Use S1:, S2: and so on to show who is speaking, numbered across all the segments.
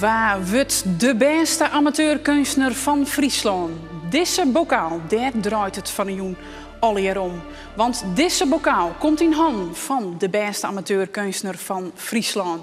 S1: Waar wordt de beste amateurkunstenaar van Friesland? Deze bokaal, daar draait het van een joen alweer om. Want deze bokaal komt in handen van de beste amateurkunstenaar van Friesland.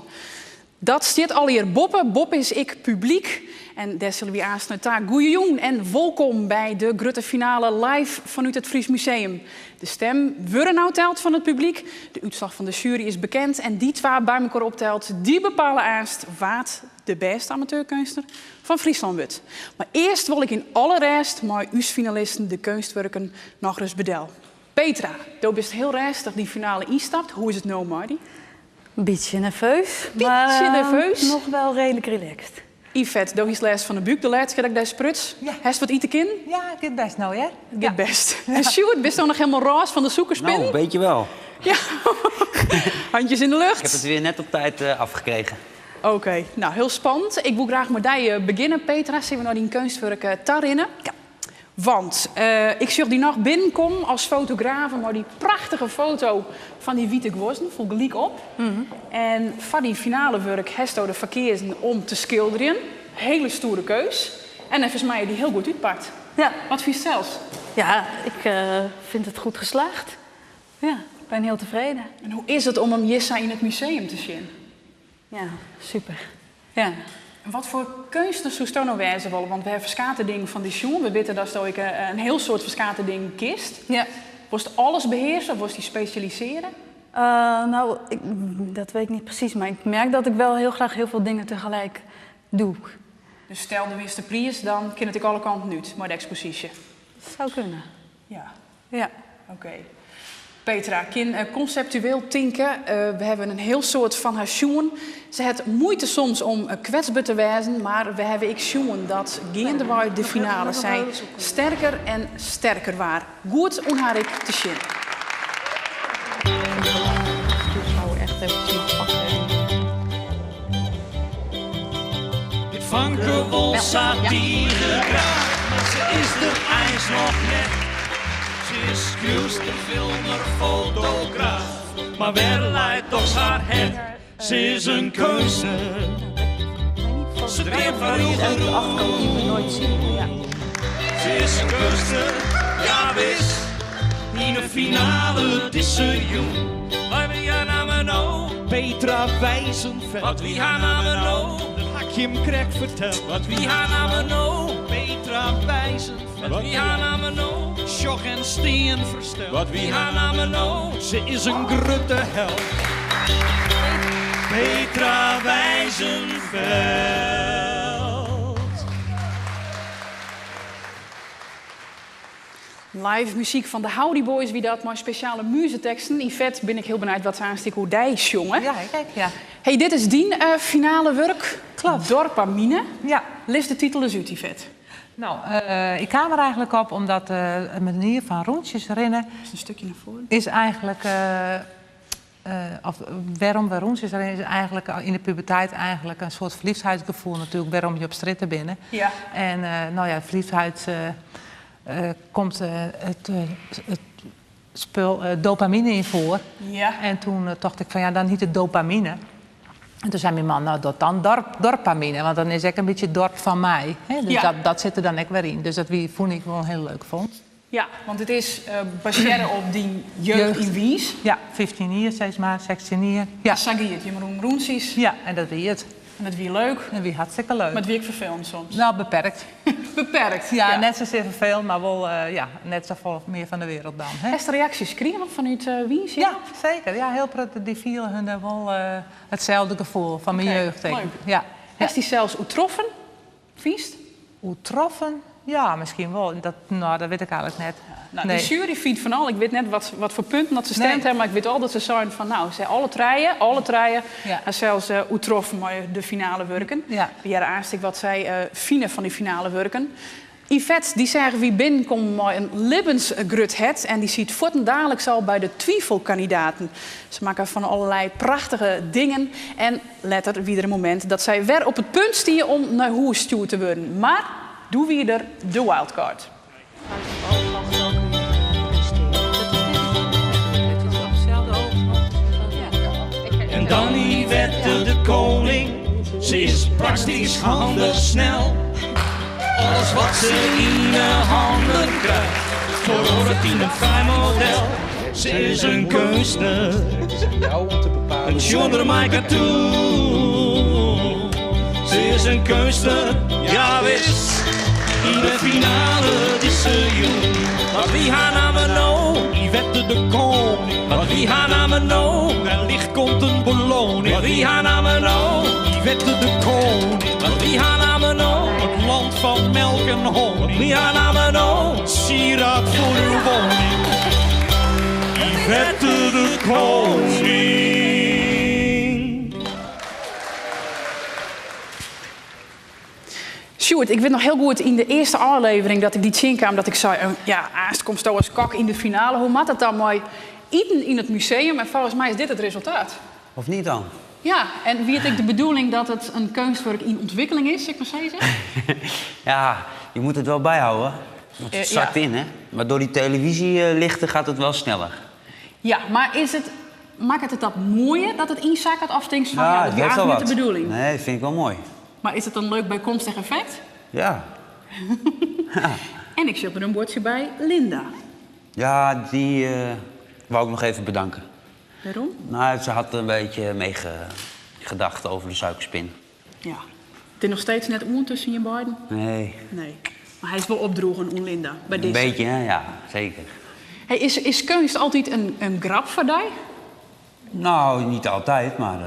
S1: Dat staat alweer Boppe. Boppe is ik publiek. En daar zullen we aanstaan. Goeiejoen en welkom bij de grote finale live vanuit het Fries Museum. De stem wordt nou telt van het publiek. De uitslag van de jury is bekend. En die twee bij elkaar optelt, die bepalen eerst wat de beste amateurkunstenaar van Friesland wordt. Maar eerst wil ik in alle rest met uw finalisten de kunstwerken nog eens bedel. Petra, je bent heel rustig die finale instapt. Hoe is het nou, Marty?
S2: Een beetje nerveus,
S1: maar nerveus.
S2: Nog wel redelijk relaxed.
S1: Yvette, doe eens les van de buik, de laatste keer dat ik daar spruts.
S3: Ja.
S1: Heeft wat eten kin?
S3: Ja, het gaat best nou, hè?
S1: Het gaat best. En Sjoerd, bist je nog helemaal roze van de zoekerspin?
S4: Nou, een beetje wel.
S1: Ja. Handjes in de lucht.
S4: Ik heb het weer net op tijd afgekregen.
S1: Oké, nou heel spannend. Ik wil graag met jou beginnen, Petra. Zien we nou die kunstwerk tarinnen? Ja. Want ik zag die nog binnenkomen als fotograaf, maar die prachtige foto van die witte gwozen, vol gelijk op. En van die finale werk hesto de verkeersen om te schilderen. Hele stoere keus. En volgens mij die heel goed uitpakt.
S2: Ja.
S1: Wat vind je zelfs?
S2: Ja, ik vind het goed geslaagd. Ja, ik ben heel tevreden.
S1: En hoe is het om hem Jissa in het museum te zien?
S2: Ja, super. Ja.
S1: En wat voor kunstenaars zou je nou wijzen willen? Want we hebben verschillende van die jongen. We weten dat je een heel soort verschillende dingen kist.
S2: Ja.
S1: Was het alles beheersen of was die specialiseren?
S2: Nou, dat weet ik niet precies, maar ik merk dat ik wel heel graag heel veel dingen tegelijk doe.
S1: Dus stel de eerste prijs, dan kan het ik alle kanten uit, maar de expositie.
S2: Dat zou kunnen.
S1: Ja.
S2: Ja.
S1: Oké. Petra, conceptueel tinken. We hebben een heel soort van haar sjoen. Ze heeft moeite soms om kwetsbaar te wijzen, maar we hebben ik sjoen dat gaandeweg de finale zij sterker en sterker waren. Goed om haar ik te zien.
S2: Ik zou echt even nog pakken.
S5: Het vanke satire graag, maar ze is de ijs nog net. Ze is kunstfilmer, fotograaf, maar waar leidt toch haar het? Ze is een kunstenaar. Ze dreef van uw
S2: Nooit zien. Ja.
S5: Ze is een kunstenaar, ja wist. In de finale, het is ze jong. Maar wie haar namen nou?
S6: Petra Wijzenveld.
S5: Wat wie haar namen nou?
S6: Had je hem krek verteld?
S5: Wat wie haar namen nou?
S6: Petra Wijzenveld.
S5: Wat wie haar namen nou?
S6: Sjog en steen versteld.
S5: Wat wie haar namen nou?
S6: Ze is een grutte held.
S5: Petra Wijzenveld.
S1: Live muziek van de Howdy Boys, wie dat, maar speciale muziekteksten. Yvette, ben ik heel benieuwd wat ze aanstik hoe die jongen.
S3: Ja, kijk, ja.
S1: Hey, dit is die finale werk.
S3: Klopt.
S1: Dorpamine.
S3: Ja.
S1: Lees de titel eens uit, Yvette.
S3: Nou, ik kwam er eigenlijk op omdat de manier van rondjes rennen
S1: Een stukje naar voren.
S3: is eigenlijk... of waarom we rondjes rennen is eigenlijk in de puberteit eigenlijk een soort verliefdheidsgevoel natuurlijk. Waarom je op stritten binnen.
S1: Ja.
S3: En nou ja, verliefdheid komt het spul dopamine in voor.
S1: Ja.
S3: En toen dacht ik van ja, dan niet het dopamine. En toen zei mijn man, nou dat dan dorpamine, want dan is het een beetje het dorp van mij. Hè? Dus
S1: Ja.
S3: dat zit er dan ook weer in. Dus dat vond ik wel heel leuk vond.
S1: Ja, want het is baseren op die jeugd in Wies.
S3: Ja, 15 jaar, steeds maar, 16 jaar. Ja.
S1: Sagiet, je moet roensies.
S3: Ja, en dat wie het.
S1: En dat wie leuk,
S3: En wie hartstikke leuk.
S1: maar het wie vervelend soms.
S3: Nou, beperkt.
S1: Beperkt.
S3: Ja, net zozeer veel, maar wel net zoveel meer van de wereld dan. Hè?
S1: Heeft de reacties gekregen vanuit Wies?
S3: Ja, zeker. Ja, heel prettig. Die vielen hun wel hetzelfde gevoel van mijn
S1: Oké,
S3: jeugd. Denk ik.
S1: leuk.
S3: Ja.
S1: Heeft hij zelfs oetroffen? Viest?
S3: Hoe troffen? Ja, misschien wel. Dat weet ik eigenlijk net.
S1: Nou,
S3: Nee.
S1: de jury vindt van al. Ik weet net wat voor punten dat ze stemd
S3: Nee.
S1: hebben, maar ik weet al dat ze zijn van nou, ze alle treien.
S3: Ja.
S1: En zelfs oetroffen maar de finale werken.
S3: Ja.
S1: We hadden aanstek wat zij vinden van die finale werken. Yvette, die zeggen wie binnenkomt maar een levensgrut het en die ziet voortdurend al bij de twijfelkandidaten. Ze maken van allerlei prachtige dingen en letter wie er een moment dat zij weer op het punt stieren om naar hoe stuur te worden. Maar doen we er de wildcard.
S5: En dan werd de koning,
S6: Ze is praktisch handig snel. Alles wat ze in de handen krijgt, voor het in een fijn model. Ze is een kunstenaar, een zonder mij toe. Ze is een kunstenaar, ja wist. In de finale is ze jong. Maar wie haar namen nou? Yvette de Koning. Maar wie haar namen nou? Wellicht komt een beloning. Maar wie haar namen nou? Yvette de Koning. Maar wie haar namen nou? Het land van melk en honing. Wie haar namen nou? Sieraad voor uw woning. Yvette de Koning.
S1: Sjoerd, ik weet nog heel goed in de eerste aflevering dat ik die zien kwam, dat ik zei, ja, eerst komt zo als kok in de finale. Hoe maakt het dan mooi eten in het museum? En volgens mij is dit het resultaat.
S4: Of niet dan?
S1: Ja, en wie het ik de bedoeling dat het een kunstwerk in ontwikkeling is, ik maar zeggen?
S4: Ja, je moet het wel bijhouden. Want het zakt in, hè? Maar door die televisielichten gaat het wel sneller.
S1: Ja, maar maakt het dat mooier dat het inzakkert of denk je van, ja, dat is
S4: heeft wel
S1: eigenlijk
S4: wat.
S1: niet de bedoeling?
S4: Nee, vind ik wel mooi.
S1: Maar is het een leuk bijkomstig effect?
S4: Ja.
S1: En ik zit er een bordje bij Linda.
S4: Ja, die wou ik nog even bedanken.
S1: Waarom?
S4: Nou, ze had een beetje meegedacht over de suikerspin.
S1: Ja. Het is nog steeds net oen tussen je beiden?
S4: Nee.
S1: Nee. Maar hij is wel opdroegen, oen Linda. Bij
S4: Een
S1: deze.
S4: beetje, hè? Ja, zeker.
S1: Hey, is kunst altijd een grap voor jou?
S4: Nou, niet altijd, maar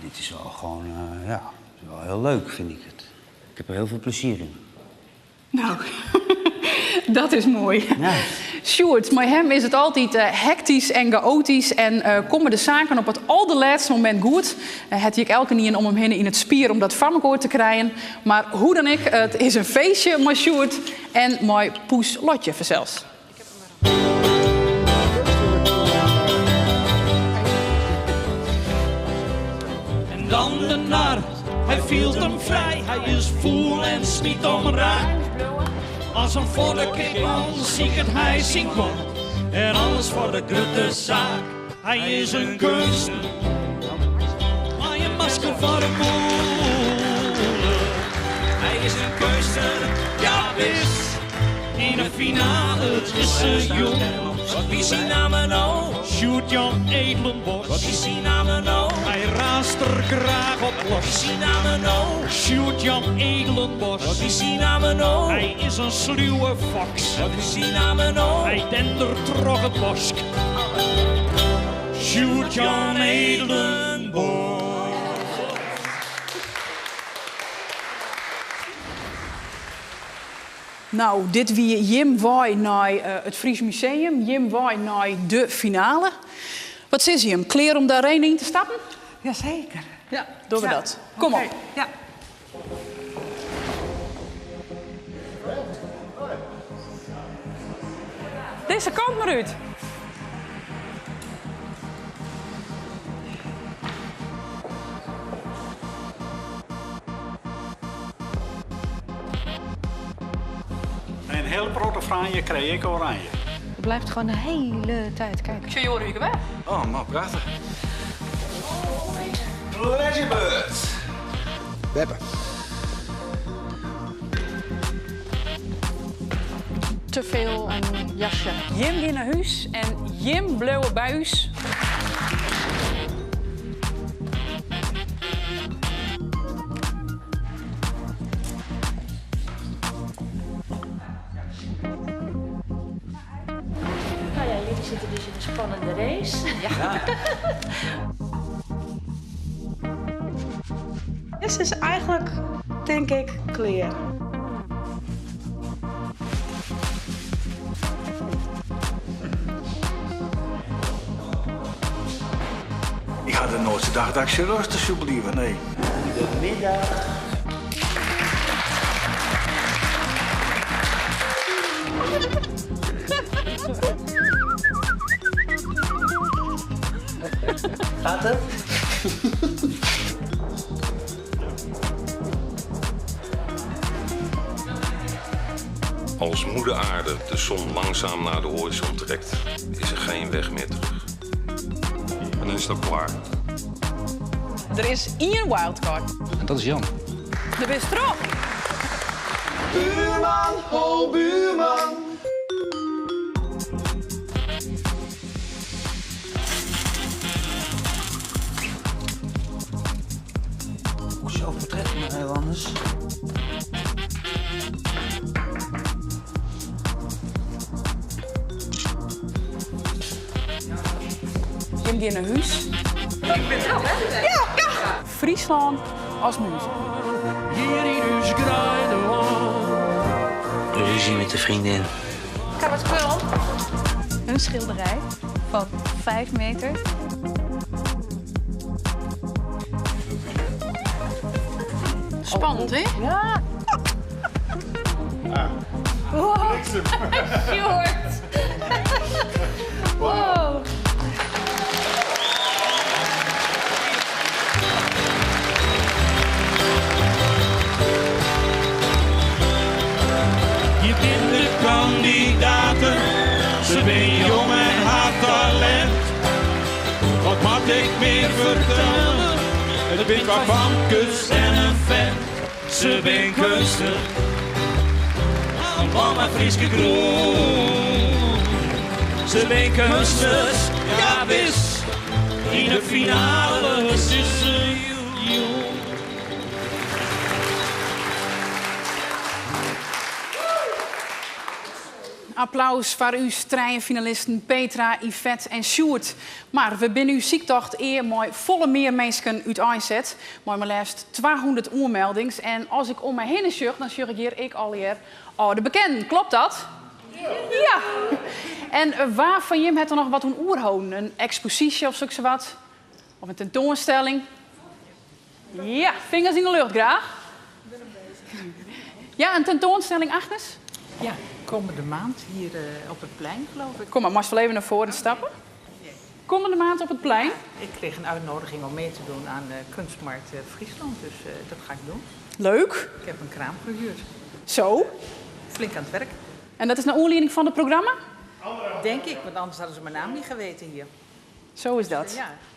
S4: dit is wel gewoon, ja, is wel heel leuk, vind ik het. Ik heb er heel veel plezier in.
S1: Nou, dat is mooi.
S4: Ja.
S1: Sjoerd, bij hem is het altijd hectisch en chaotisch en komen de zaken op het allerlaatste moment goed. Het ik elke niet om hem heen in het spier om dat van elkaar te krijgen. Maar hoe dan ik, het is een feestje met Sjoerd en mijn poes Lotje zelfs.
S6: En dan de nar, hij viel hem vrij. Hij is voel en smiet om raak. Als een volle kikman ziekert hij zijn kop. En alles voor de grote zaak. Hij is een kunst. Maar je masker voor de moeder. Hij is een kunstenaar, ja wist. In de finale is ze jong. Wat is zijn naam nou? Sjoerd Jan Edelenbos. Wat is zijn naam nou? Hij raast er graag op los. Wat is zijn naam nou? Sjoerd Jan Edelenbos. Wat is zijn naam nou? Hij is een sluwe fox. Wat is zijn naam nou? Hij dendert trog het bosk. Sjoerd Jan Edelenbos.
S1: Nou, dit wie Jim Waai naar het Fries Museum, Jim Waai naar de finale. Wat is hij hem? Klaar om daarheen in te stappen?
S3: Jazeker.
S1: Ja, doen we dat. Kom op.
S3: Ja.
S1: Deze kant maar uit.
S7: Een hele grote franje kreeg ik oranje.
S8: Je blijft gewoon de hele tijd kijken.
S1: Tje, Jorie, ik weg.
S7: Oh, nou prachtig. Pleasurebird.
S9: Beppe.
S8: Te veel een jasje.
S1: Jim ging naar huis en Jim bleef bij huis.
S8: Nou ja, jullie zitten dus in een spannende race. Ja.
S2: Dit is eigenlijk, denk ik, clear.
S7: Ik had de nooit gedacht dat ik serieus te zou blijven, nee.
S4: Goedemiddag. Gaat het?
S10: Als moeder aarde de zon langzaam naar de horizon trekt, is er geen weg meer terug. En dan is het ook klaar.
S1: Er is 1 wildcard.
S9: En dat is Jan.
S1: De best erop.
S5: Buurman, oh buurman.
S4: Zelfportret, maar heel anders.
S1: Jim die naar huis. Ik ben wel, hè? Ja. Friesland als muziek.
S5: Hier in huis graaide lang.
S4: Ruzie met de vriendin.
S2: Kijk wat spul. Een schilderij van 5 meter.
S1: Spannend, hè?
S2: Ja. Wow. Short. Wow.
S6: Je bent de kandidaten, ze ben jong en haar talent. Wat mag ik meer vertellen? Het bent wat van kunst en een vent. Ze ben kunster, van mijn Frieske groen. Ze ben kunsters, ja wist, in de finale tussen you.
S1: Applaus voor uw strijenfinalisten Petra, Yvette en Sjoerd. Maar we binnen uw ziektocht eer mooi volle meer mensen uit aanzet. Mooi maar liefst 200 oormeldings. En als ik om mij heen zucht, dan zucht ik hier alweer de bekenden. Klopt dat? Ja. En waar van Jim het er nog wat een oerhouden? Een expositie of zo wat? Of een tentoonstelling? Ja, vingers in de lucht graag. Ja, een tentoonstelling, Agnes?
S11: Ja, komende maand hier op het plein, geloof ik.
S1: Kom maar, mag wel even naar voren stappen. Komende maand op het plein.
S11: Ik kreeg een uitnodiging om mee te doen aan Kunstmarkt Friesland, dus dat ga ik doen.
S1: Leuk.
S11: Ik heb een kraam gehuurd.
S1: Zo.
S11: Flink aan het werk.
S1: En dat is naar aanleiding van het programma?
S11: Denk ik, want anders hadden ze mijn naam niet geweten hier.
S1: Zo is dat.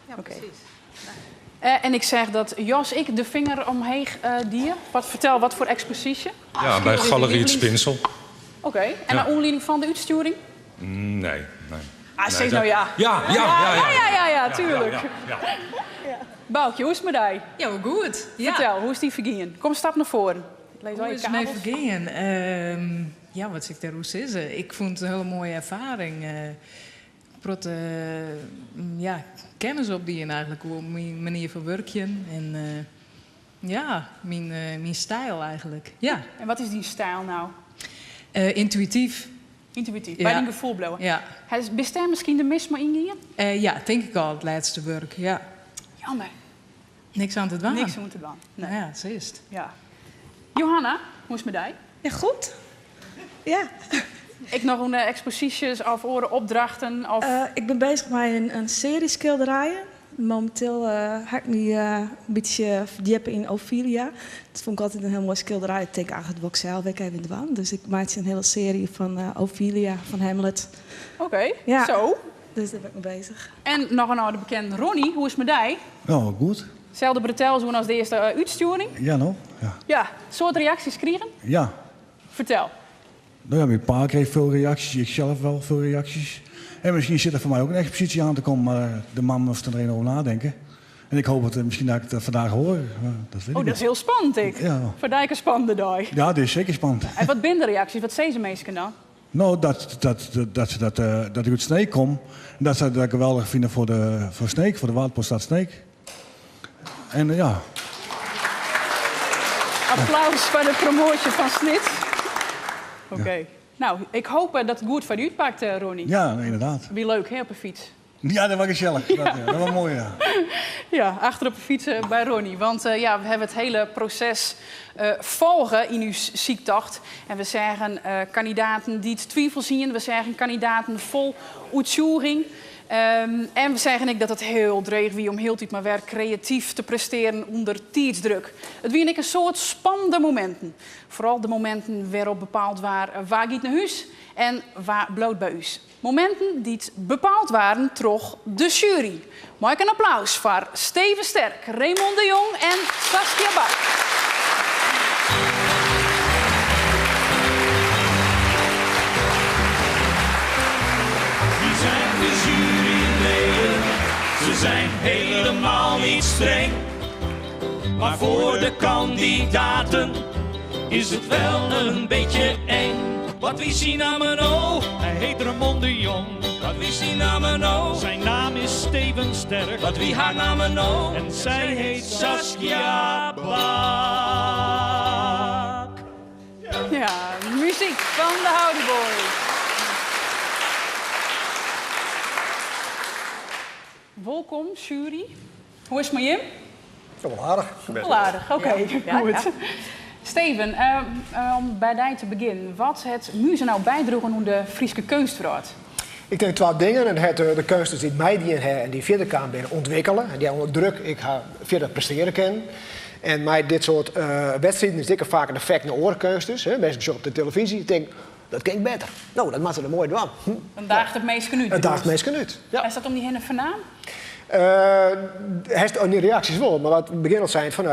S11: Ja, precies.
S1: En ik zeg dat Jos, ik de vinger omheen dier. Vertel, wat voor expositie?
S10: Ja, bij Galerie Het Spinsel.
S1: Oké. En naar aanleiding van de uitsturing?
S10: Nee.
S1: Ah, zeg nou ja. Ja, tuurlijk.
S10: Ja.
S1: Boukje, hoe is het met jou?
S12: Ja, goed.
S1: Vertel, hoe is die vergien? Kom, stap naar voren. Lees al
S12: Hoe
S1: je
S12: is mijn
S1: kabels.
S12: vergien? Ja, wat zeg ik daar hoe zeggen? Ik vond het een hele mooie ervaring. Kennis op die en eigenlijk hoe mijn manier van werken en mijn stijl eigenlijk. Ja.
S1: En wat is die stijl nou?
S12: Intuïtief.
S1: Intuïtief,
S12: Ja.
S1: bij een gevoel blijven.
S12: Ja.
S1: Is daar misschien de mis maar ingaan?
S12: Ja, denk ik al, het laatste werk. Ja.
S1: Jammer.
S12: Niks aan te doen.
S1: Niks aan te doen. Nee.
S12: Nou ja, zo is het.
S1: Ja. Johanna, hoe is het met jou?
S13: Ja, goed. Ja.
S1: Ik nog een exposities of oren opdrachten? Of...
S13: Ik ben bezig met een serie schilderijen. Momenteel ga ik me een beetje verdiepen in Ophelia. Dat vond ik altijd een heel mooi schilderij. Ik denk eigenlijk dat ik zelf even in de wand. Dus ik maak een hele serie van Ophelia, van Hamlet.
S1: Oké,
S13: Ja.
S1: zo.
S13: Dus daar ben ik mee bezig.
S1: En nog een oude bekende Ronnie, hoe is het met jou?
S14: Nou, goed.
S1: Hetzelfde bretel als de eerste uitsturing.
S14: Ja, nou. Ja.
S1: Ja, soort reacties krijgen?
S14: Ja.
S1: Vertel.
S14: Nou ja, mijn pa kreeg veel reacties. Ik zelf wel veel reacties. En misschien zit er voor mij ook een expositie aan te komen. Maar de man moest er een over nadenken. En ik hoop misschien dat ik het vandaag hoor. Maar dat weet ik
S1: Dat is heel spannend, ik.
S14: Ja.
S1: Voor Dijk een spannende dag.
S14: Ja, dat is zeker spannend.
S1: En wat zijn de reacties? Wat zeggen ze meestal dan?
S14: Nou, dat ik uit Sneek kom. En dat ze dat geweldig vinden voor Sneek, voor de Waardpoststad Sneek. En ja.
S1: Applaus voor de promotie van Snit. Oké. Nou, ik hoop dat het goed voor u uitpakt, Ronnie.
S14: Ja, inderdaad.
S1: Wie leuk, hè, op een fiets.
S14: Ja, dat was gezellig. Dat was mooi, ja.
S1: Ja, achter op de fiets bij Ronnie. Want we hebben het hele proces volgen in uw ziektocht. En we zeggen kandidaten die het twijfel zien. We zeggen kandidaten vol uitvoering. En we zeggen dat het heel dreig wie om heel tijd maar werk creatief te presteren onder tijdsdruk. Het wie een soort spannende momenten. Vooral de momenten waarop bepaald waar gaat naar huis en waar bloot bij u. Momenten die bepaald waren door de jury. Maak een applaus voor Steven Sterk, Raymond de Jong en Saskia Bak.
S5: Wie zijn de juryleden? Ze zijn helemaal niet streng. Maar voor de kandidaten is het wel een beetje eng. Wat wist hij naar mijn oog?
S6: Hij heet Raymond de Jong.
S5: Wat wist hij naar mijn oog?
S6: Zijn naam is Steven Sterk.
S5: Wat wie haar naar mijn oog?
S6: En zij heet Saskia Bak.
S1: Ja, muziek van de Howdy Boys. Welkom, jury. Hoe is het met je?
S9: Wel aardig.
S1: Wel aardig, oké. Goed. Steven, om bij jou te beginnen. Wat het muze nou bijdragen aan de Friese kunstverhaal?
S9: Ik denk 2 dingen. En het de kunsters die mij die en die verder kan binnen ontwikkelen. En die onder druk ik ga verder presteren kan. En mij dit soort wedstrijden is dikker vaak een effect naar orenkunsters. Mensen zo op de televisie. Ik denk, dat klinkt beter. Nou, dat maakt er mooi doen.
S1: Een dag het meest genuut.
S9: Een dag het meest genuut. Ja.
S1: Is dat om die henne vandaan?
S9: Hij die reacties wel, maar wat het begin al zijn van,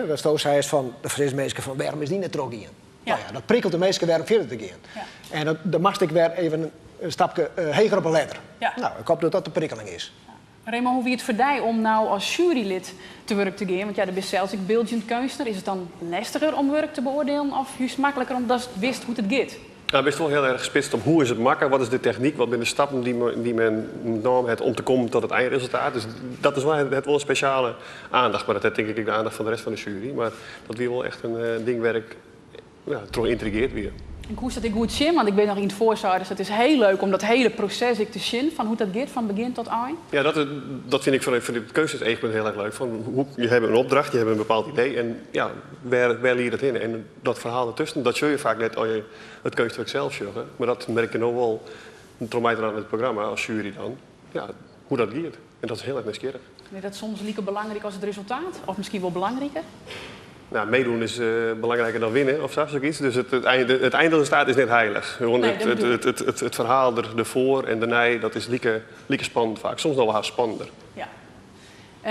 S9: wat Stoos zei is van de Friese mensen van waarom is die net trok in? Ja. Nou ja, dat prikkelt de mensen weer om verder te gaan. Ja. En dan mag ik weer even een stapje heger op een letter. Ja. Nou, ik hoop dat dat de prikkeling is.
S1: Ja. Raymond, hoe wie het voor jou om nou als jurylid te werk te gaan? Want ja, de bent zelfs ik beeldend kunstenaar. Is het dan lastiger om werk te beoordelen of juist makkelijker omdat je wist hoe het gaat?
S15: Nou, best wel heel erg gespitst op hoe is het makken, wat is de techniek, wat zijn de stappen die men nam het om te komen tot het eindresultaat. Dus dat is wel een speciale aandacht, maar dat denk ik de aandacht van de rest van de jury. Maar dat weer wel echt een dingwerk, ja, toch intrigeert weer.
S1: En hoe is dat ik goed zien? Want ik ben nog in het voorzouder, dus het is heel leuk om dat hele proces te zien van hoe dat gaat van begin tot eind.
S15: Ja, dat vind ik van het kunstenaars-eegpunt heel erg leuk. Je hebt een opdracht, je hebt een bepaald idee en ja, waar leer je dat in? En dat verhaal ertussen, dat zul je vaak net als je het kunstwerk zelf zorgen. Maar dat merk je nog wel, door mij aan het programma als jury dan, ja, hoe dat gaat. En dat is heel erg nieuwsgierig.
S1: Is dat soms liever belangrijk als het resultaat? Of misschien wel belangrijker?
S15: Nou, meedoen is belangrijker dan winnen of zoiets. Dus het eindresultaat is net heilig. Gewoon
S1: nee,
S15: het verhaal ervoor en daarna, dat is lieke spannend vaak. Soms nog wel spannender.
S1: Ja.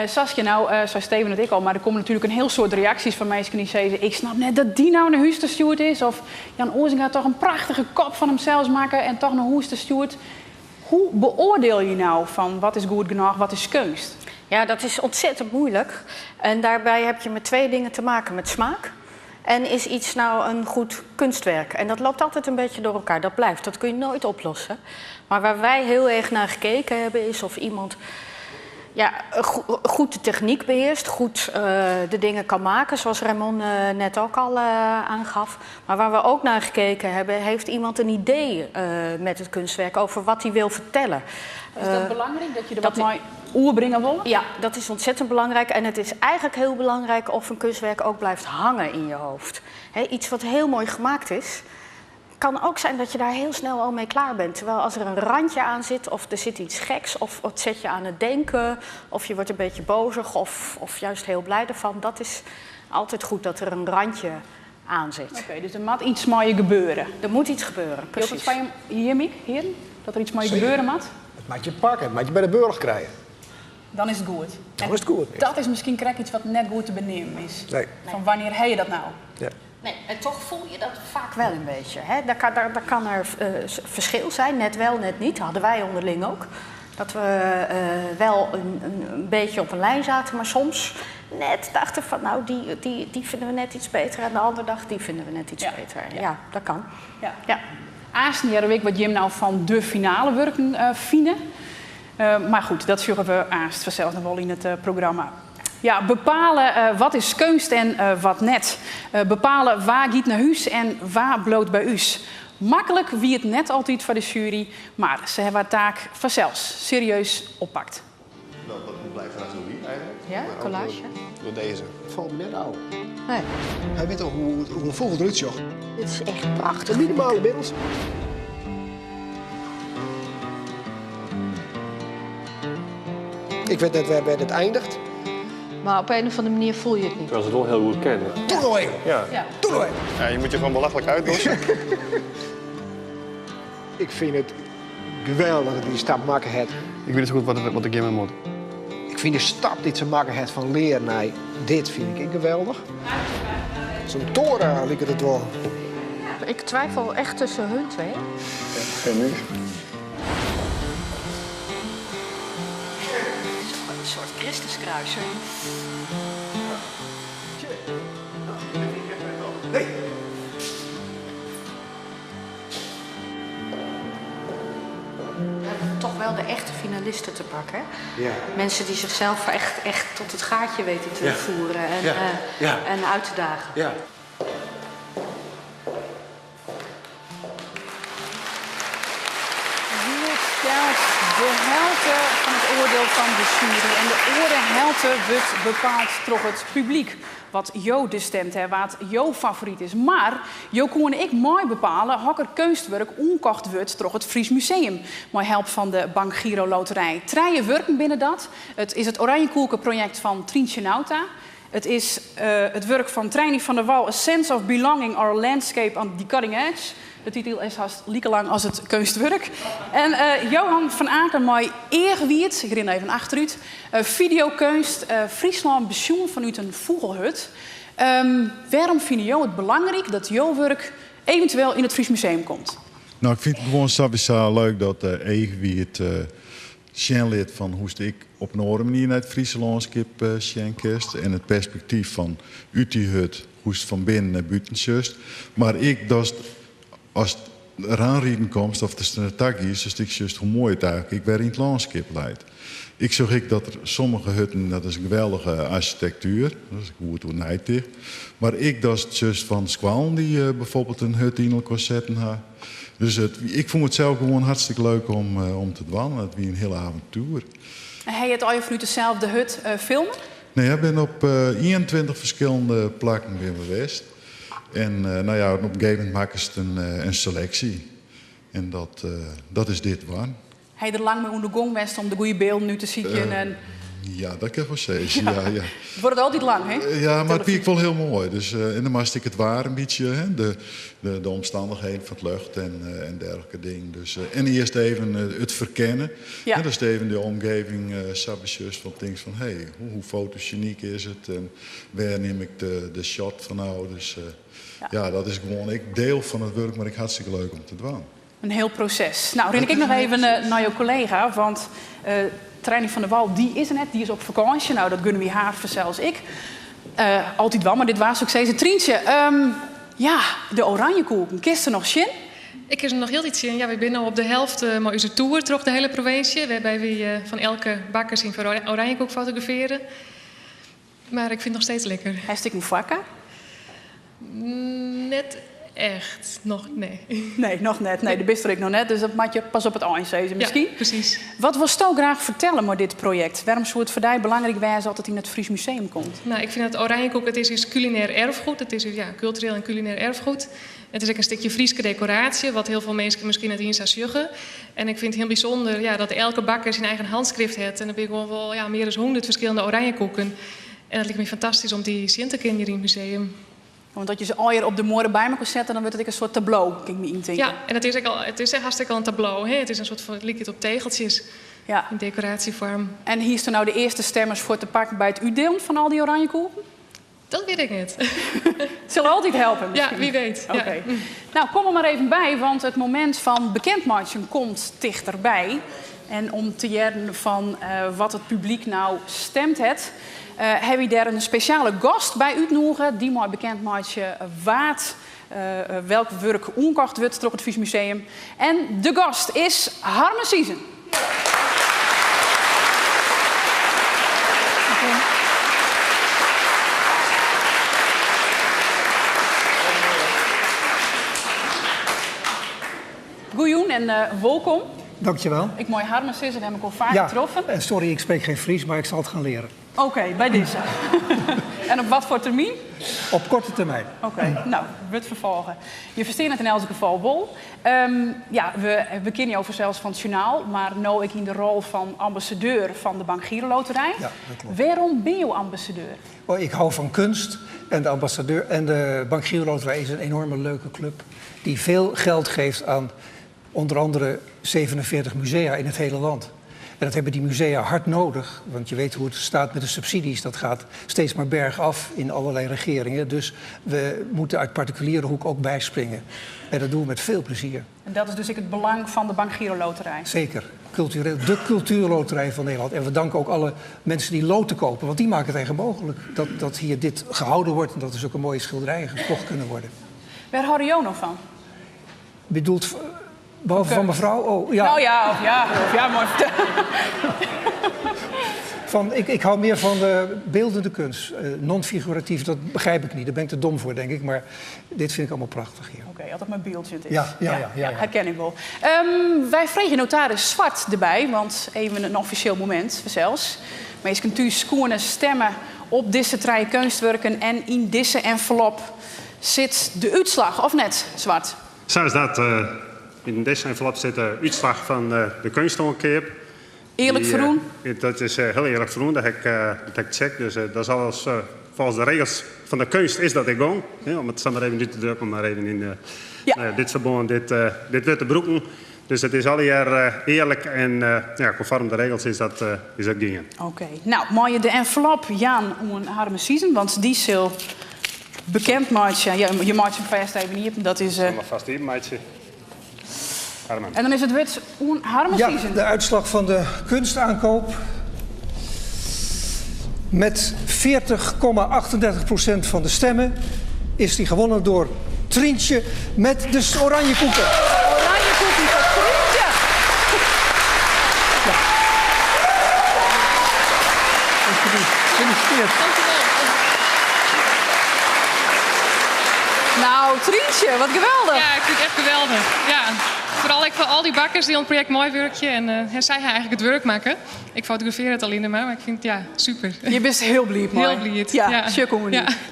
S1: Saskia, nou, zei Steven het ik al, maar er komen natuurlijk een heel soort reacties van mensen die zeggen: ik snap net dat die nou naar huis gestuurd is. Of Jan Oosing gaat toch een prachtige kop van hemzelf maken en toch naar huis gestuurd. Hoe beoordeel je nou van wat is goed genoeg, wat is kunst?
S16: Ja, dat is ontzettend moeilijk. En daarbij heb je met 2 dingen te maken. Met smaak en is iets nou een goed kunstwerk. En dat loopt altijd een beetje door elkaar. Dat blijft, dat kun je nooit oplossen. Maar waar wij heel erg naar gekeken hebben is of iemand goed de techniek beheerst. Goed de dingen kan maken, zoals Raymond net ook al aangaf. Maar waar we ook naar gekeken hebben, heeft iemand een idee met het kunstwerk over wat hij wil vertellen.
S1: Is dat belangrijk, dat je er wat mooi oerbrengen wil?
S16: Ja, dat is ontzettend belangrijk. En het is eigenlijk heel belangrijk of een kunstwerk ook blijft hangen in je hoofd. Iets wat heel mooi gemaakt is, kan ook zijn dat je daar heel snel al mee klaar bent. Terwijl als er een randje aan zit, of er zit iets geks, of het zet je aan het denken, of je wordt een beetje bozig, of juist heel blij ervan. Dat is altijd goed dat er een randje aan zit.
S1: Oké, dus er moet iets moois gebeuren.
S16: Er moet iets gebeuren, precies.
S1: Is het van je hier, Mick, heren? Dat er iets moois gebeuren moet?
S9: Het maakt je pakken, het maakt je bij de burger krijgen.
S1: Dan is het goed.
S9: Dan is het goed. Ja.
S1: Dat is misschien krijg iets wat net goed te benemen is.
S9: Nee.
S1: Van wanneer heb je dat nou?
S9: Ja.
S16: Nee, en toch voel je dat vaak wel een beetje. Hè? Daar kan er verschil zijn, net wel, net niet. Dat hadden wij onderling ook. Dat we wel een beetje op een lijn zaten, maar soms net dachten van nou, die vinden we net iets beter. En de andere dag, die vinden we net iets beter. Ja, dat kan. Ja.
S1: Aasten jaar week wat Jim nou van de finale werken vinden. Maar goed, dat zullen we aast vanzelf nog wel in het programma. Ja, bepalen wat is kunst en wat net. Bepalen waar gaat naar huis en waar bloot bij us. Makkelijk wie het net altijd voor de jury, maar ze hebben haar taak vanzelfs serieus oppakt.
S17: Nou, dat blijft vanaf nu eigenlijk.
S16: Ja, collage.
S17: Door deze.
S9: Het valt me net oud.
S16: Nee.
S9: Hij weet toch hoe een vogel eruit zag.
S16: Dit is echt prachtig.
S9: De minimale middels. Ik weet net waar het eindigt.
S16: Maar op een of andere manier voel je het niet.
S15: Terwijl ze het wel heel goed kennen.
S9: Doe nou even.
S15: Ja.
S9: Doe nou even.
S17: Ja, je moet je gewoon belachelijk uitdossen.
S9: Ik vind het geweldig dat hij die stap maken heeft.
S15: Ik weet niet zo goed wat ik hiermee moet.
S9: Ik vind de stap die ze maken heeft van leren naar dit vind ik geweldig. Zo'n toren liep het wel.
S16: Ik twijfel echt tussen hun twee.
S9: Geen niks.
S16: Een soort Christuskruis.
S9: Nee.
S16: Toch wel de echte finalisten te pakken.
S9: Ja.
S16: Mensen die zichzelf echt tot het gaatje weten te voeren en uit te dagen.
S9: Ja.
S1: Hier stelt de helte van het oordeel van de jury. En de oordehelte wordt bepaald door het publiek. Wat Jo de stemt, hè, wat Jo favoriet is. Maar Jo kon ik mooi bepalen hokker kunstwerk onkocht wordt door het Fries Museum. Met help van de Bank Giro Loterij. 3 werken binnen dat. Het is het Oranje Koelke project van Trientje Nauta. Het is het werk van Treinie van der Wal, A Sense of Belonging or Landscape on the Cutting Edge. De titel is haast lieke lang als het kunstwerk. En Johan van Aken, mooi eergewierd, ik ren even achteruit. Videokunst, Friesland Besjoen vanuit een vogelhut. Waarom vind je het belangrijk dat jouw werk eventueel in het Fries Museum komt?
S18: Nou, ik vind het gewoon sowieso leuk dat Egewierd zien liet van hoe ik op een andere manier naar het Friese landschap zien kist. En het perspectief van uit die hut, hoe het van binnen naar buiten zus. Maar ik, dat als het eraan komt, of het een tag is, dus ik juist hoe mooi het eigenlijk ik weer in het landschap leidt. Ik zag dat er sommige hutten, dat is een geweldige architectuur, dat is goed hoe het dicht. Maar ik dat is juist van Squalen die bijvoorbeeld een hut in elkaar zetten had. Dus ik vond het zelf gewoon hartstikke leuk om te dwalen. Het was een hele avontuur.
S1: En hij het al je vanuit dezelfde hut filmen?
S18: Nee, ik ben op 21 verschillende plekken geweest. En nou ja, op een gegeven moment maken ze een selectie. En dat is dit waar.
S1: Hij er lang mee onder de gong geweest om de goede beelden nu te zien.
S18: Ja, dat kan ik wel zeggen. Ja.
S1: Het wordt altijd lang, hè?
S18: Ja, maar het vind wel heel mooi. Dus, en dan moest ik het waar een beetje, hè? De omstandigheden van het lucht en dergelijke dingen. Dus, en eerst even het verkennen. Ja. Dus even de omgeving sabbatjes van dingen van hey, hoe fotogeniek is het en waar neem ik de shot van nou. Dus ja, dat is gewoon, ik deel van het werk, maar ik hartstikke leuk om te doen.
S1: Een heel proces. Nou, ren ik nog even naar jouw collega, want Treinie van der Wal, die is er net, die is op vakantie. Nou, dat gunnen we haar zelfs ik. Altijd wel, maar dit was ook steeds een Trientje. Ja, de oranje koeken, kist er nog zin?
S19: Ik is er nog heel iets in. Ja, we zijn nu op de helft van onze tour door de hele provincie. Waarbij we van elke bakker zien voor oranje koek fotograferen. Maar ik vind het nog steeds lekker.
S1: Hij stikt een vakken?
S19: Net echt. Nog nee.
S1: Nee, nog net. Nee, de bist ik nog net. Dus dat maak je pas op het eind zeggen misschien.
S19: Ja, precies.
S1: Wat wil Sto graag vertellen met dit project? Waarom zou het voor jou belangrijk zijn dat het in het Fries Museum komt?
S19: Nou, ik vind dat Oranjekoek, het is culinair erfgoed. Het is cultureel en culinair erfgoed. Het is ook een stukje Frieske decoratie, wat heel veel mensen misschien het in zou zeggen. En ik vind het heel bijzonder dat elke bakker zijn eigen handschrift heeft. En dan ben ik gewoon wel meer dan 100 verschillende Oranjekoeken. En dat lijkt me fantastisch om die zien te kennen hier in het museum.
S1: Want dat je ze al hier op de moorden bij me kan zetten, dan wordt het een soort tableau, kan ik me indenken.
S19: Ja, en het is echt hartstikke al een tableau. Hè? Het is een soort van, het lijkt op tegeltjes in decoratievorm.
S1: En hier staan nou de eerste stemmers voor te pakken bij het uitdelen van al die oranje koeken?
S19: Dat weet ik niet.
S1: Zullen altijd helpen misschien?
S19: Ja, wie weet.
S1: Oké. Ja. Nou, kom er maar even bij, want het moment van bekendmaken komt dichterbij. En om te jaren van wat het publiek nou stemt het, heb je daar een speciale gast bij uitnodigen die mooi bekend maakt welk werk onkocht wordt door het Fries Museum. En de gast is Harme Siezen. Goeien en welkom.
S20: Dankjewel.
S1: Ik mooi Harme Siezen, heb ik al vaak getroffen.
S20: Sorry, ik spreek geen Fries, maar ik zal het gaan leren.
S1: Oké, bij deze. En op wat voor termijn?
S20: Op korte termijn.
S1: Oké, nou, we het vervolgen. Je versteert het in elk geval wel. We kennen jou zelfs van het journaal, maar nu ik in de rol van ambassadeur van de Bank Giro Loterij. Ja, dat klopt. Waarom ben je ambassadeur?
S20: Oh, ik hou van kunst en de Bank Giro Loterij is een enorme leuke club die veel geld geeft aan onder andere 47 musea in het hele land. En dat hebben die musea hard nodig, want je weet hoe het staat met de subsidies. Dat gaat steeds maar bergaf in allerlei regeringen. Dus we moeten uit particuliere hoek ook bijspringen. En dat doen we met veel plezier.
S1: En dat is dus het belang van de Bank Giro Loterij.
S20: Zeker. De cultuurloterij van Nederland. En we danken ook alle mensen die loten kopen, want die maken het eigenlijk mogelijk dat hier dit gehouden wordt en dat er zulke mooie schilderijen gekocht kunnen worden.
S1: Waar hou je nog van?
S20: Bedoelt, behalve van mevrouw? Oh, ja.
S1: Nou ja, mooi vertellen.
S20: Ik hou meer van de beeldende kunst. Non-figuratief, dat begrijp ik niet. Daar ben ik te dom voor, denk ik. Maar dit vind ik allemaal prachtig hier.
S1: Oké, altijd mijn beeldje.
S20: Ja.
S1: Herken ik wel. Wij vregen notaris Zwart erbij, want even een officieel moment zelfs. Maar je kunt thuis kunnen stemmen op deze drie kunstwerken en in deze envelop zit de uitslag, of net, Zwart?
S21: Zo is dat. In deze envelop zit de uitslag van de kunstongkeep.
S1: Eerlijk verroen?
S21: Dat is heel eerlijk verroen, dat heb ik gecheckt. Dus dat is alles volgens de regels van de kunst is dat ik gewoon. Om het maar even niet te drukken, maar even in dit verband, dit witte broeken. Dus het is al hier eerlijk en conform de regels is dat gingen.
S1: Oké. Nou, mag je de envelop Jan om een harde season, want die is heel bekend maatje. Ja, je maatje hem vast even niet, dat is...
S21: maar vast hier, maatje.
S1: En dan is het wit harde season.
S20: Ja, de uitslag van de kunstaankoop. Met 40,38% van de stemmen is die gewonnen door Trientje met de oranje koeken.
S1: Oranje koeken van Trientje!
S20: Ja. Gefeliciteerd.
S1: Nou, Trientje, wat geweldig.
S19: Ja, ik vind het echt geweldig. Ja. Vooral ik voor al die bakkers die aan het project Mooi Werkje en zij gaan eigenlijk het werk maken. Ik fotografeer het alleen maar ik vind het super.
S1: Je bent heel blij, mooi.
S19: Heel blij.
S1: Ja.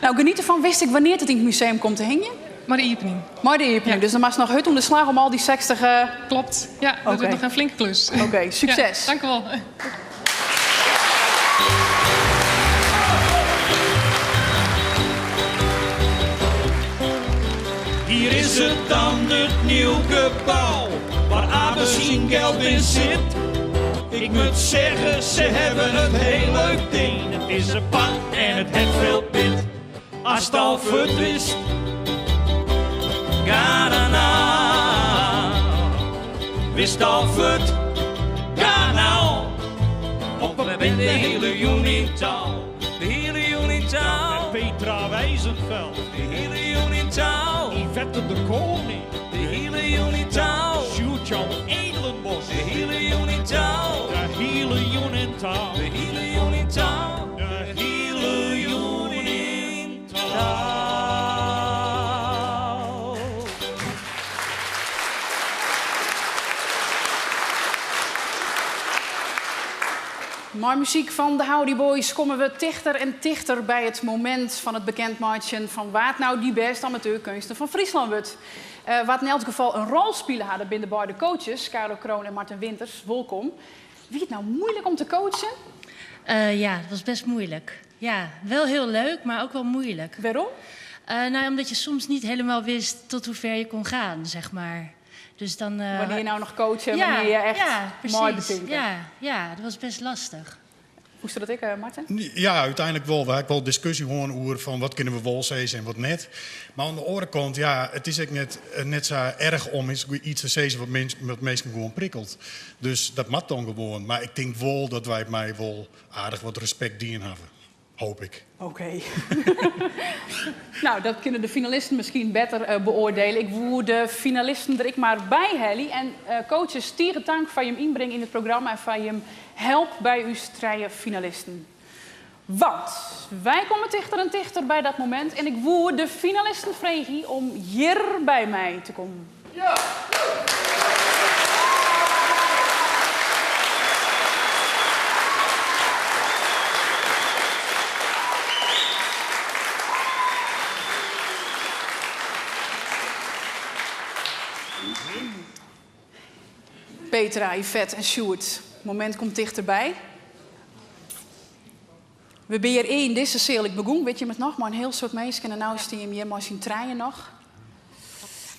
S1: Nou, geniet ervan. Wist ik wanneer het in het museum komt te hangen?
S19: Maar de opening.
S1: Maar de opening. Ja. Dus dan mag je nog hut om de slag om al die 60...
S19: Klopt. Ja, dat wordt nog een flinke klus.
S1: Oké, succes.
S19: Ja, dank u wel.
S5: Hier is het dan, het nieuw gebouw, waar Abe zijn geld in zit. Ik moet zeggen, ze hebben het heel leuk ding. Het is een pak en het heeft veel pit. Als het al voet is, ga dan nou. Wist al voet, ga nou. Op we bent de hele jongen touw. De hele jongen touw. Petra Wijzenveld. De hele jongen touw. Yvette de Koning. De hele jongen touw. Sjoerd-Jan Edelenbos. De hele jongen touw. De hele jongen touw. De hele jongen touw. De hele jongen touw.
S1: Maar muziek van de Howdy Boys komen we dichter en dichter bij het moment van het bekendmaken van wat nou die beste amateurkunsten van Friesland wordt. Wat in elk geval een rol spelen hadden binnen de beide coaches, Karel Kroon en Martin Winters. Welkom. Wie het nou moeilijk om te coachen?
S22: Ja, dat was best moeilijk. Ja, wel heel leuk, maar ook wel moeilijk.
S1: Waarom?
S22: Nou, omdat je soms niet helemaal wist tot hoe ver je kon gaan, zeg maar. Dus dan,
S1: wanneer je nou nog coachen, wanneer je echt mooi betinken.
S22: Ja, dat was best lastig.
S1: Hoe is dat ik, Martin?
S23: Ja, uiteindelijk wel. We hebben wel discussie gewoon over van wat kunnen we wel zeggen en wat net. Maar aan de andere kant, ja, het is ook net zo erg om iets te zeggen wat mensen gewoon prikkelt. Dus dat mag dan gewoon. Maar ik denk wel dat wij mij wel aardig wat respect dienen hebben. Hoop ik.
S1: Oké. Nou, dat kunnen de finalisten misschien beter beoordelen. Ik woer de finalisten er ik maar bij, Helly. En coaches, stieren dank van je hem inbrengen in het programma en van je hem help bij uw strijden finalisten. Want wij komen dichter en dichter bij dat moment. En ik woer de finalisten vragen om hier bij mij te komen. Ja! Petra, Yvette en Sjoerd. Het moment komt dichterbij. We ben hier in deze cel. Ik begon, weet je met nog maar een heel soort mensen. En nu staan hier maar zijn treinen nog.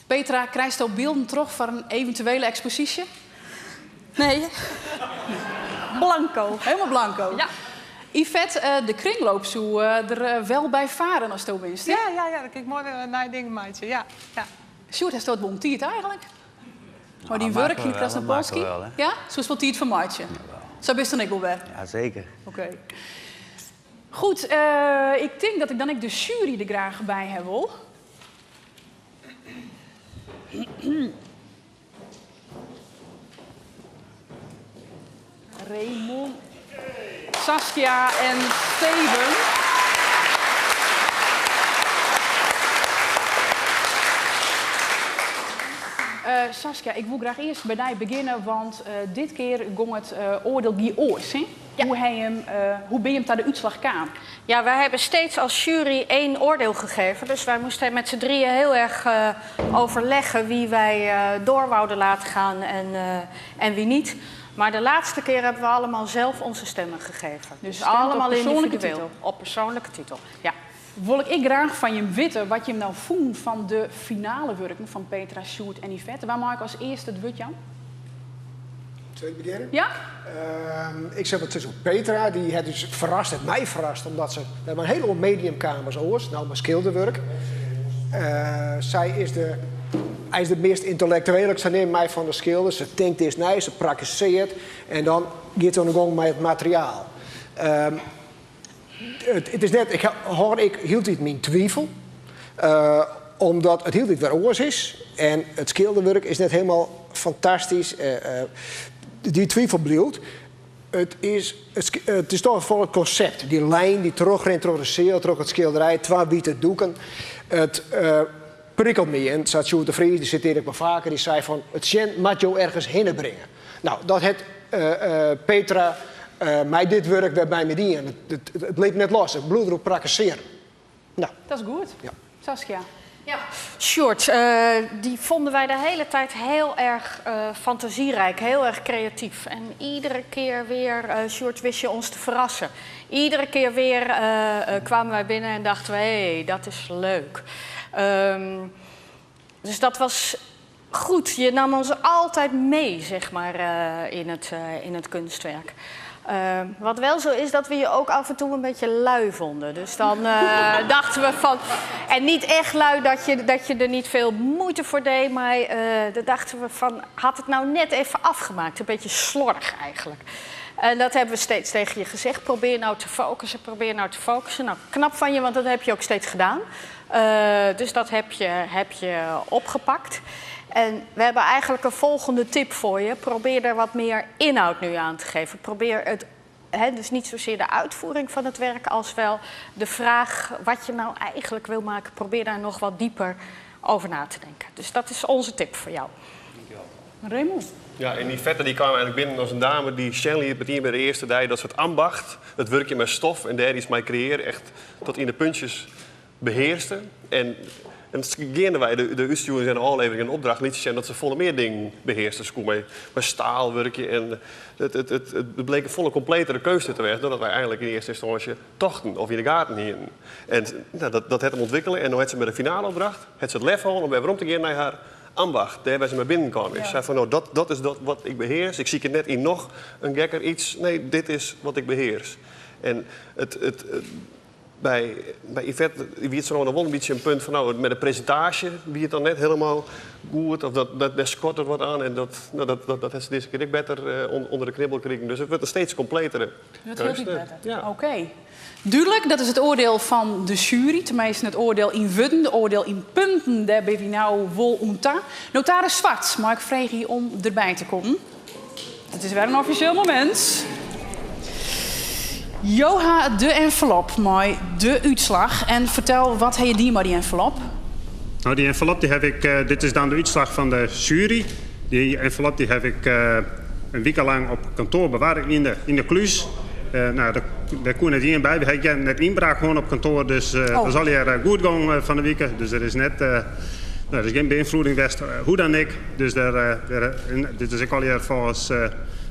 S1: Petra, krijg je al beelden terug voor een eventuele expositie?
S16: Nee. Blanco.
S1: Helemaal blanco?
S16: Ja.
S1: Yvette, de kringloop zou er wel bij varen als het winst.
S11: Ja, dan kijk ik mooi naar dingen, meidje. Ja.
S1: Sjoerd, heeft dat wel tiert eigenlijk? Maar die
S4: maken
S1: werk in
S4: we
S1: de
S4: wel,
S1: Krasnopolski?
S4: dat maken we wel, hè?
S1: Ja? Zoals wel tiert van maatje? Zo best dan ik wel weer.
S4: Ja, zeker.
S1: Oké. Goed, ik denk dat ik dan de jury er graag bij heb wil. Raymond, Saskia en Steven. Saskia, ik wil graag eerst bij jou beginnen, want dit keer ging het oordeel die oors. Ja. Hoe ben je hem naar de uitslag kwam?
S16: Ja, wij hebben steeds als jury 1 oordeel gegeven. Dus wij moesten met z'n drieën heel erg overleggen wie wij door wouden laten gaan en wie niet. Maar de laatste keer hebben we allemaal zelf onze stemmen gegeven. Dus allemaal individueel. Op persoonlijke titel, ja.
S1: Wil ik graag van je weten wat je hem nou vond van de finale werking van Petra, Sjoerd en Yvette. Waar maak ik als eerste het woord, Jan?
S9: Zal ik beginnen?
S1: Ja?
S9: Ik zeg het tussen Petra, die het dus verrast, het mij verrast, omdat we hebben een heleboel mediumkamers oors, nou maar schilderwerk. Zij is de meest intellectuele, ik neem mij van de schilders. Ze denkt eerst na, ze praktiseert en dan gaat het aan met het materiaal. Het is net, ik hield dit mijn twijfel, omdat het hield dit weer oors is en het schilderwerk is net helemaal fantastisch. Die twijfel bleef. Het is toch voor het concept, die lijn die terugrent door de zeel, door het schilderij, 2 witte doeken. Het prikkelt me. En Sjoerd de Vries, die citeerde ik maar vaker, die zei van het gen moet je ergens heen brengen. Nou, dat het Petra mij dit werk weer bij me dienen. Het bleef net los, het bloed erop praktiseren. Nou.
S1: Dat is goed. Ja. Saskia.
S16: Ja. Sjoerd, die vonden wij de hele tijd heel erg fantasierijk, heel erg creatief. En iedere keer weer, Sjoerd, wist je ons te verrassen. Iedere keer weer kwamen wij binnen en dachten we, hé, dat is leuk. Dus dat was goed. Je nam ons altijd mee, zeg maar, in het kunstwerk. Wat wel zo is dat we je ook af en toe een beetje lui vonden. Dus dan dachten we van... En niet echt lui dat je er niet veel moeite voor deed. Maar dan dachten we van... Had het nou net even afgemaakt? Een beetje slordig eigenlijk. En dat hebben we steeds tegen je gezegd. Probeer nou te focussen. Nou, knap van je, want dat heb je ook steeds gedaan. Dus dat heb je opgepakt. En we hebben eigenlijk een volgende tip voor je. Probeer er wat meer inhoud nu aan te geven. Probeer het, dus niet zozeer de uitvoering van het werk als wel de vraag wat je nou eigenlijk wil maken. Probeer daar nog wat dieper over na te denken. Dus dat is onze tip voor jou.
S1: Dankjewel. Raymond?
S15: Ja, en die Vette die kwam eigenlijk binnen als een dame die Shanley met bij de eerste dag dat ze het ambacht, het werkje met stof en daar iets mee creëren, echt tot in de puntjes beheerste. En gaande wij de uitsturing en de aflevering en opdracht liet zien dat ze volle meer dingen beheersten. Dus met staalwerkje en het bleek een volle completere keuze te zijn dan dat wij eigenlijk in eerste instantie tochten of in de gaten hielden. En nou, dat het hem ontwikkelen en dan had ze met de finale opdracht, het ze het lef om weer om te gaan naar haar ambacht. Daar waar ze mee binnenkwam. Ik zei van nou, dat is dat wat ik beheers. Ik zie het net in nog een gekker iets. Nee, dit is wat ik beheers. En bij Yvette wie het zo nog wel een beetje een punt van nou, met de presentatie wie het dan net helemaal goed of dat schort er wat aan en dat heeft ze deze keer beter onder de knibbel gekregen. Dus het wordt een steeds completere keuze.
S1: Ja. Oké. Duidelijk, dat is het oordeel van de jury. Tenminste het oordeel in wudden, het oordeel in punten. Daar ben je nou wel onta. Notaris Zwart, mag ik vragen je om erbij te komen? Het is weer een officieel moment. Joha, de envelop, mooi, de uitslag. En vertel, wat heb je die maar, die envelop?
S21: Nou, die envelop die heb ik, dit is dan de uitslag van de jury. Die envelop die heb ik een week lang op kantoor bewaard in de kluis. Nou, daar kon het hier bij. We hebben net inbraak gewoon op kantoor, dus dat zal hier goed gaan van de week. Dus er is net, er is geen beïnvloeding geweest, hoe dan ik. Dus dit is ik al hier volgens...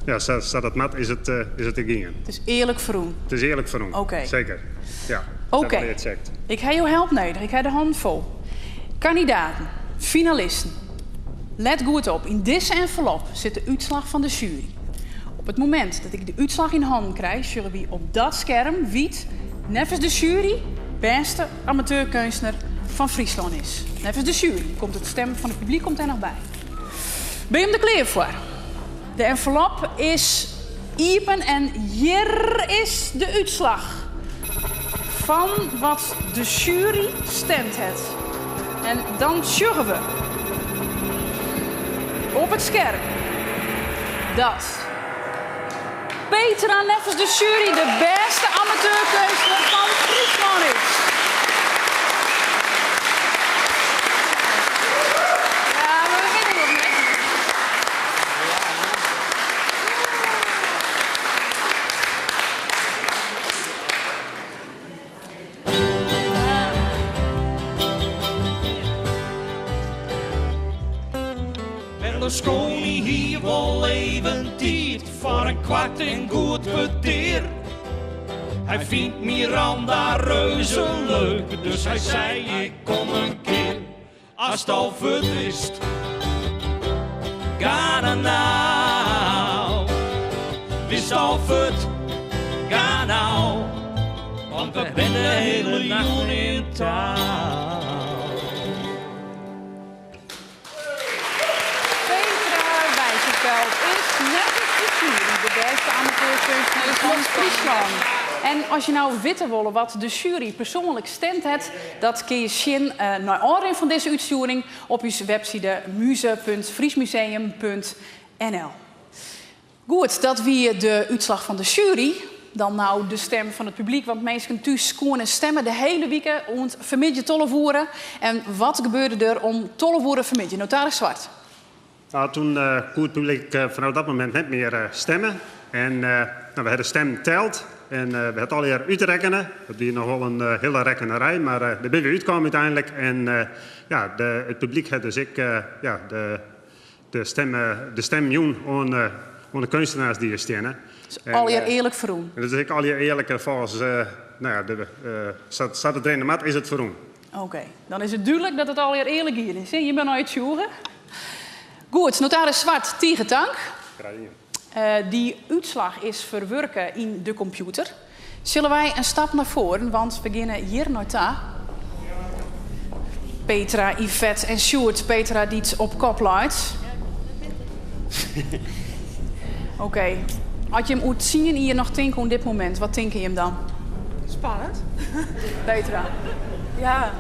S21: Ja, zoals dat mat is het te gingen.
S1: Het is eerlijk verroen.
S21: Het is eerlijk verroen.
S1: Oké.
S21: Zeker. Ja.
S1: Oké. Ik heb je help nodig. Ik heb de hand vol. Kandidaten. Finalisten. Let goed op. In deze envelop zit de uitslag van de jury. Op het moment dat ik de uitslag in handen krijg, zullen we op dat scherm wie nevens de jury beste amateurkunstenaar van Friesland is. Nevens de jury komt het stem van het publiek komt er nog bij. Ben je er klaar voor? De envelop is open en hier is de uitslag van wat de jury stemt heeft. En dan zullen we op het scherm dat Petra nevens de jury de beste amateurkunstenaar van Friesland is. Ja, we beginnen nog net.
S5: Berlusconi hier wel even tijd voor een kwart en goed peteer. Hij vindt Miranda reuze leuk, dus hij zei ik kom een keer. Als het al verdwist, ga dan nou. Wist al verd, ga nou. Want we zijn de hele nacht in touw.
S1: Is net de beste amateurkunstenaar van Friesland. En als je nou weten wil wat de jury persoonlijk stemt heeft, dat kun je zien naar aanleiding van deze uitzending op je website muze.friesmuseum.nl. Goed, dat wie de uitslag van de jury. Dan nou de stem van het publiek, want mensen thuis kunnen stemmen de hele week om vanmiddag tolle voeren. En wat gebeurde er om tolle voeren vanmiddag? Notaris Zwart.
S21: Nou, toen kon het publiek vanaf dat moment niet meer stemmen. En we hebben de stem teld. En we hebben al hier uitrekenen. Dat is nog wel een hele rekkenerij, maar daar ben we uitgekomen uiteindelijk. En het publiek heeft dus de stem joen aan de kunstenaars die hier staan.
S1: Dus al hier eerlijk verroen.
S21: Dat is al hier eerlijk volgens zat het erin de mat, is het verroen.
S1: Oké, dan is het duidelijk dat het al hier eerlijk hier is. Je bent nooit sjoegen. Goed, notaris Zwart, Tiegetank. Die uitslag is verwerken in de computer. Zullen wij een stap naar voren, want we beginnen hier naar daar. Petra, Yvette en Sjoerd. Petra die het op kop luidt. Oké. Als je hem moet zien hier nog denken op dit moment, wat denk je hem dan?
S11: Spannend.
S1: Petra. Ja.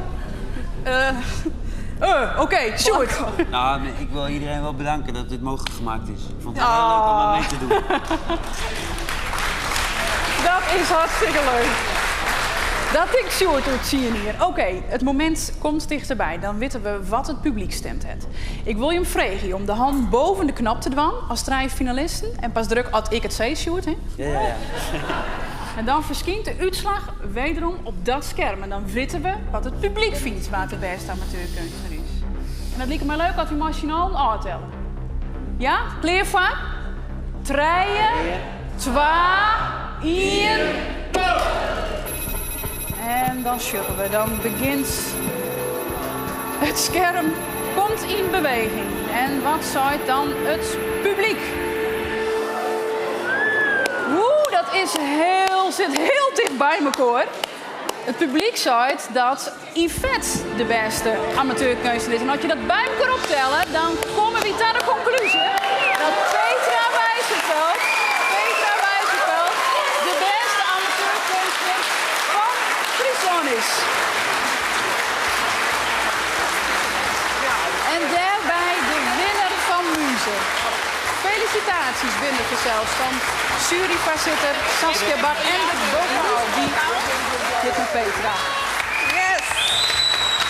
S1: Oké, Sjoerd.
S4: Nou, ik wil iedereen wel bedanken dat dit mogelijk gemaakt is. Ik vond het heel leuk om aan mee te doen.
S1: Dat is hartstikke leuk. Dat ik Sjoerd moet zien hier. Oké, het moment komt dichterbij. Dan weten we wat het publiek stemt heeft. Ik wil je hem vragen om de hand boven de knop te doen als 3 finalisten. En pas druk als ik het zei, Sjoerd. Hè?
S4: Ja.
S1: En dan verschijnt de uitslag wederom op dat scherm. En dan weten we wat het publiek vindt wat de beste amateurkunstenaar is. En dat lijkt me leuk als we machinaal aantellen. Ja? Klaar voor? 3, 2, 1. En dan schudden we. Dan begint het scherm. Komt in beweging. En wat zaait dan het publiek? Zit heel dicht bij elkaar. Het publiek zei dat Yvette de beste amateurkunstenaar is. En als je dat bij elkaar optellen, dan komen we tot de conclusie dat Petra Wijzerveld de beste amateurkunstenaar van Friesland is. En daarbij de winnaar van Muze. Felicitaties binnen zelfs van juryvoorzitter Saskia Bak en de bovenal die dit met Petra.
S11: Yes!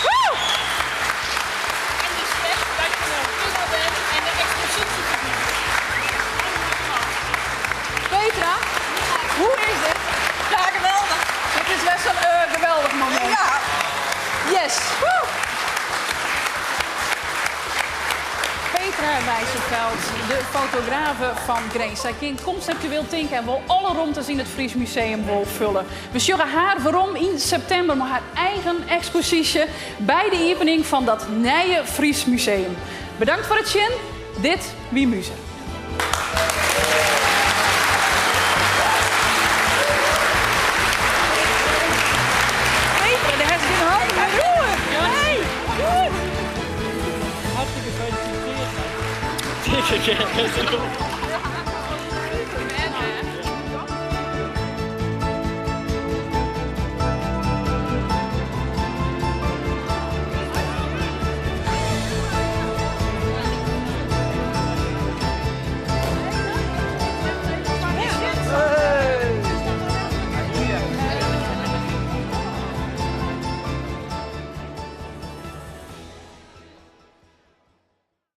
S11: Woo! En dus slecht dat je een winnaar bent en de expositie verdient.
S1: Petra, hoe is dit?
S11: Ja, geweldig.
S1: Het is best wel een geweldig moment.
S11: Ja.
S1: Yes! Woo! Petra Wijzerveld. Veld, de fotografe van Grace. Zij kan conceptueel denken en wil alle ruimtes in het Fries Museum wil vullen. We zullen haar waarom in september met haar eigen expositie bij de opening van dat nieuwe Fries Museum. Bedankt voor het zien. Dit wie Muze. Peter, de heeft in de hand. Hey!
S6: Hartstikke gefeliciteerd.